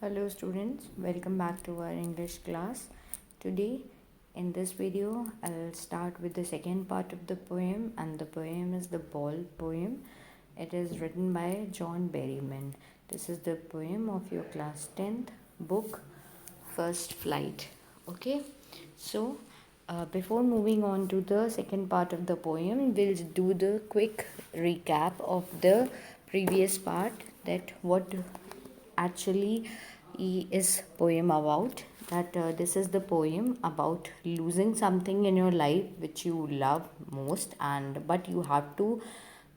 Hello students, welcome back to our English class. Today in this video I'll start with the second part of the poem, and the poem is the Ball poem. It is written by John Berryman. This is the poem of your class 10th book First Flight. Okay, so before moving on to the second part of the poem, we'll do the quick recap of the previous part, that what actually is poem about. That this is the poem about losing something in your life which you love most, and but you have to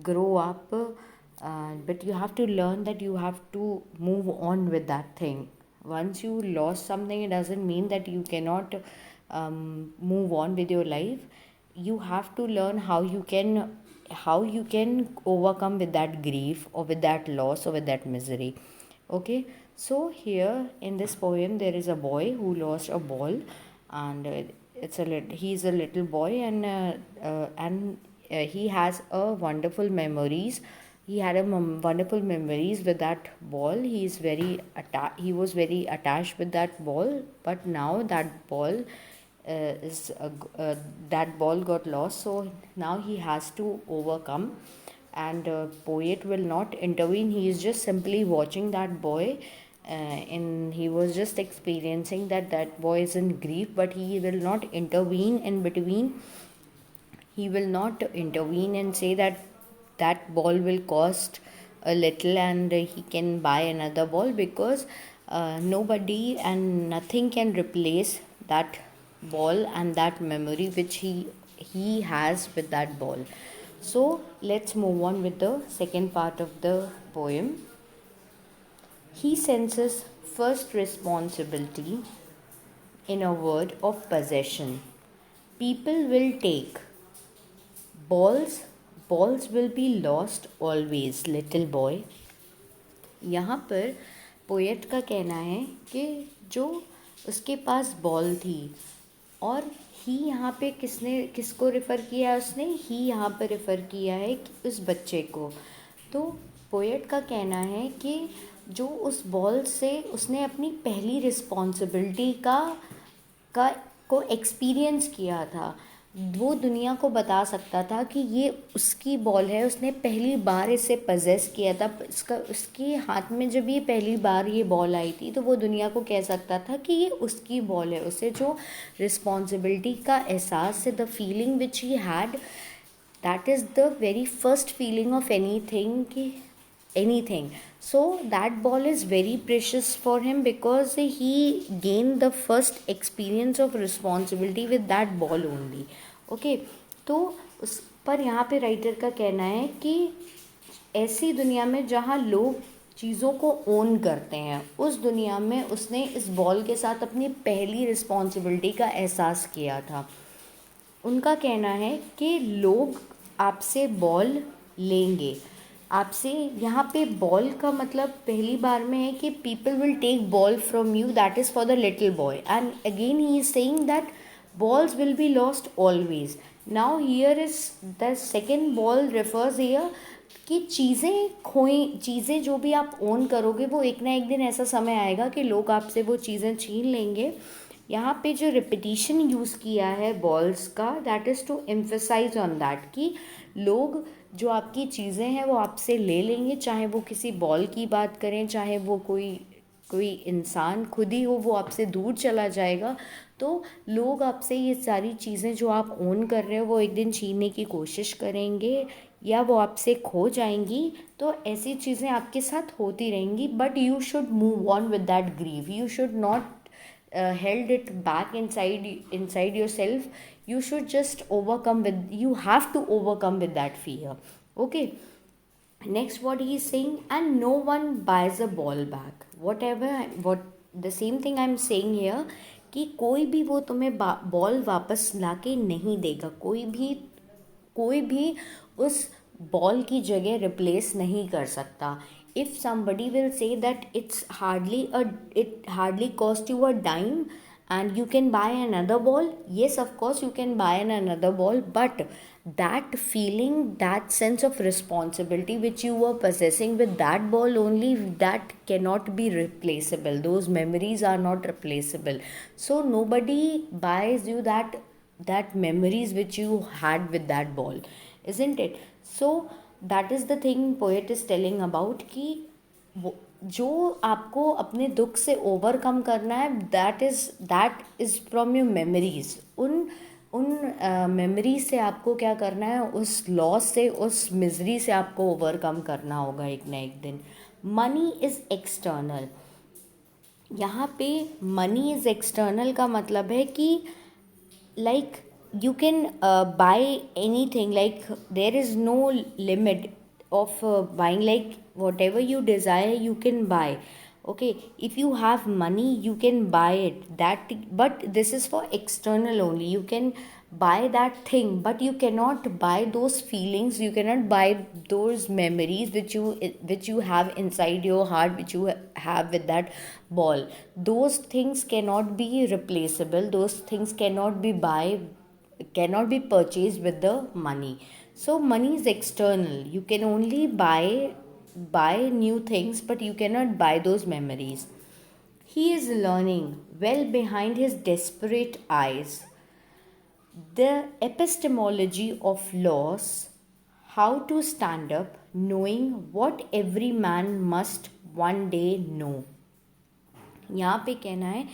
grow up, but you have to learn that you have to move on with that thing. Once you lost something, it doesn't mean that you cannot move on with your life. You have to learn how you can overcome with that grief, or with that loss, or with that misery. Okay, so here in this poem there is a boy who lost a ball, and he's a little boy, and he has a wonderful memories. He had wonderful memories with that ball. He was very attached with that ball, but now that ball is that ball got lost, so now he has to overcome. And poet will not intervene. He is just simply watching that boy, and he was just experiencing that boy is in grief, but he will not intervene in between. He will not intervene and say that that ball will cost a little and he can buy another ball, because nobody and nothing can replace that ball and that memory which he has with that ball. So let's move on with the second part of the poem. He senses first responsibility in a word of possession. People will take balls, balls will be lost always, little boy. यहाँ पर poet का कहना है कि जो उसके पास ball थी, और ही यहाँ पे किसको रेफ़र किया है उसने? ही यहाँ पे रेफ़र किया है कि उस बच्चे को. तो पोएट का कहना है कि जो उस बॉल से उसने अपनी पहली रिस्पॉन्सिबिलिटी को एक्सपीरियंस किया था, वो दुनिया को बता सकता था कि ये उसकी बॉल है. उसने पहली बार इसे पजेस किया था. उसके हाथ में जब ये पहली बार ये बॉल आई थी, तो वो दुनिया को कह सकता था कि ये उसकी बॉल है. उसे जो रिस्पॉन्सिबिलिटी का एहसास है, the feeling which he had, that is the very first feeling of anything. So that ball is very precious for him, because he gained the first experience of responsibility with that ball only. Okay, तो उस पर यहाँ पे writer का कहना है कि ऐसी दुनिया में जहाँ लोग चीज़ों को ओन करते हैं, उस दुनिया में उसने इस बॉल के साथ अपनी पहली रिस्पॉन्सिबिलिटी का एहसास किया था. उनका कहना है कि लोग आपसे बॉल लेंगे. आपसे यहाँ पे बॉल का मतलब पहली बार में है कि people will take ball from you, that is for the little boy. And again he is saying that balls will be lost always. Now here is the second ball refers here कि चीज़ें जो भी आप own करोगे, वो एक ना एक दिन ऐसा समय आएगा कि लोग आपसे वो चीज़ें छीन लेंगे. यहाँ पे जो रिपीटिशन यूज़ किया है बॉल्स का, that is to emphasize on that कि लोग जो आपकी चीज़ें हैं वो आपसे ले लेंगे. चाहे वो किसी बॉल की बात करें, चाहे वो कोई इंसान खुद ही हो, वो आपसे दूर चला जाएगा. तो लोग आपसे ये सारी चीज़ें जो आप ओन कर रहे हो, वो एक दिन छीनने की कोशिश करेंगे, या वो आपसे खो जाएंगी. तो ऐसी चीज़ें आपके साथ होती रहेंगी, but you should move on with that grieve. You should not held it back inside yourself. You should just you have to overcome with that fear. Okay, next what he is saying, and no one buys a ball back. What the same thing I'm saying here, कि कोई भी वो तुम्हें ball वापस लाके नहीं देगा. कोई भी उस बॉल की जगह रिप्लेस नहीं कर सकता. If somebody will say that it hardly cost you a dime and you can buy another ball, yes, of course you can buy another ball, but that feeling, that sense of responsibility which you were possessing with that ball only, that cannot be replaceable. Those memories are not replaceable. So nobody buys you that memories which you had with that ball, isn't it? So that is the thing poet is telling about कि जो आपको अपने दुख से overcome करना है, that is from your memories. उन उन मेमोरीज से आपको क्या करना है, उस लॉस से, उस मिजरी से आपको ओवरकम करना होगा एक ना एक दिन. Money is external. यहाँ पे मनी इज़ एक्सटर्नल का मतलब है कि like you can buy anything, like there is no limit of buying, like whatever you desire you can buy. Okay, if you have money you can buy it, that, but this is for external only. You can buy that thing, but you cannot buy those feelings, you cannot buy those memories which you have inside your heart, which you have with that ball. Those things cannot be replaceable, those things cannot be purchased with the money. So money is external. You can only buy new things, but you cannot buy those memories. He is learning well behind his desperate eyes. The epistemology of loss, how to stand up, knowing what every man must one day know. यहाँ पे कहना है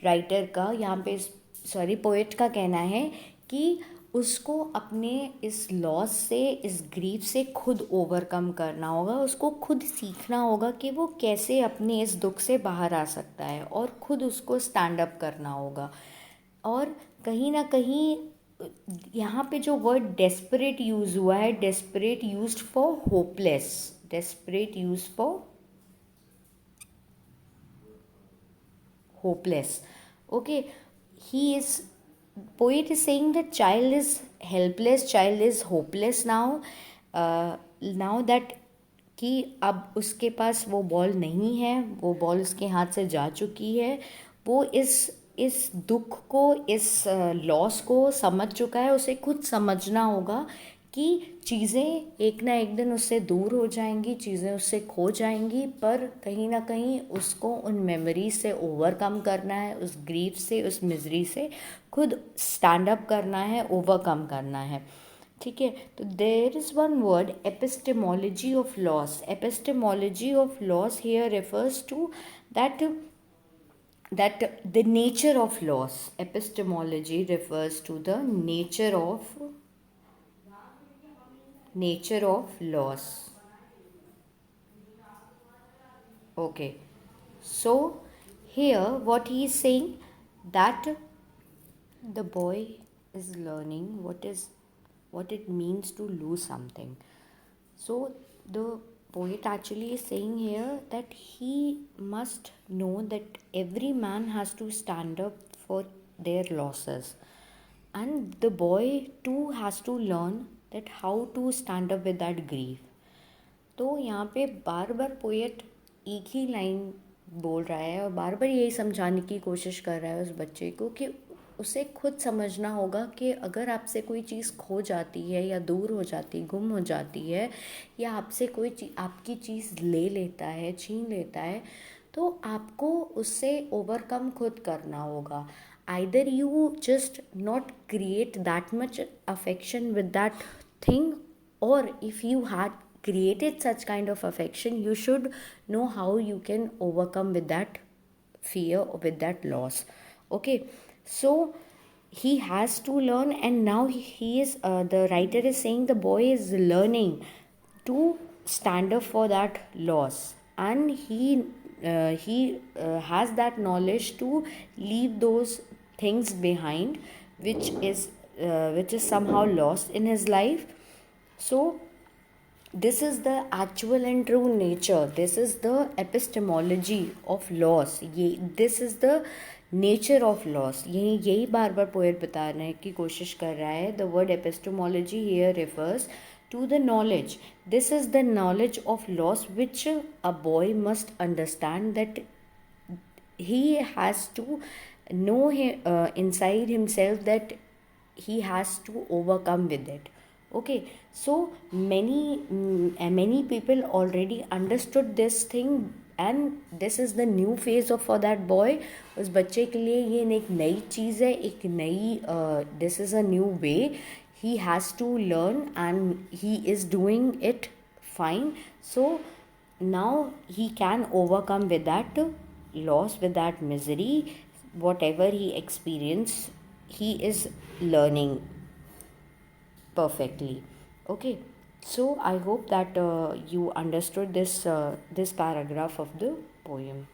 writer का, यहाँ पे sorry poet का कहना है कि उसको अपने इस लॉस से, इस ग्रीफ से खुद ओवरकम करना होगा. उसको खुद सीखना होगा कि वो कैसे अपने इस दुख से बाहर आ सकता है, और खुद उसको स्टैंड अप करना होगा. और कहीं ना कहीं यहाँ पे जो वर्ड डेस्परेट यूज़ हुआ है, desperate used for hopeless, desperate use for hopeless. Okay, he is, poet is saying that child is helpless, child is hopeless now. Now that कि अब उसके पास वो बॉल नहीं है, वो बॉल उसके हाथ से जा चुकी है. वो इस दुख को, इस लॉस को समझ चुका है. उसे खुद समझना होगा कि चीज़ें एक ना एक दिन उससे दूर हो जाएंगी, चीज़ें उससे खो जाएंगी, पर कहीं ना कहीं उसको उन मेमोरीज से ओवरकम करना है, उस ग्रीफ से, उस मिजरी से खुद स्टैंड अप करना है, ओवरकम करना है. ठीक है, तो there is one word, epistemology of loss. Epistemology of loss here refers to that the nature of loss. Epistemology refers to the nature of loss. Okay, so here what he is saying, that the boy is learning what it means to lose something. So the poet actually is saying here that he must know that every man has to stand up for their losses, and the boy too has to learn that how to stand up with that grief. तो यहाँ पे बार बार poet एक ही line बोल रहा है और बार बार यही समझाने की कोशिश कर रहा है उस बच्चे को कि उसे खुद समझना होगा कि अगर आपसे कोई चीज़ खो जाती है या दूर हो जाती, गुम हो जाती है, या आपसे कोई आपकी चीज़ ले लेता है, छीन लेता है, तो आपको उससे ओवरकम खुद करना होगा. Either you just not create that much affection with that thing, और if you had created such kind of affection, you should know how you can overcome with that fear or with that loss. Okay, so he has to learn, and now he is the writer is saying the boy is learning to stand up for that loss, and he has that knowledge to leave those things behind which is somehow lost in his life. So this is the actual and true nature, this is the epistemology of loss. ये this is the nature of loss. यही बार बार poet बताने की कोशिश कर रहा है. The word epistemology here refers to the knowledge. This is the knowledge of loss which a boy must understand, that he has to know inside himself that he has to overcome with it. Okay, so many people already understood this thing, and this is the new phase of for that boy. उस बच्चे के लिए ये एक नई चीज़ है, एक नई this is a new way. He has to learn and he is doing it fine. So now he can overcome with that loss, with that misery, whatever he experienced, he is learning perfectly. Okay, so I hope that you understood this paragraph of the poem.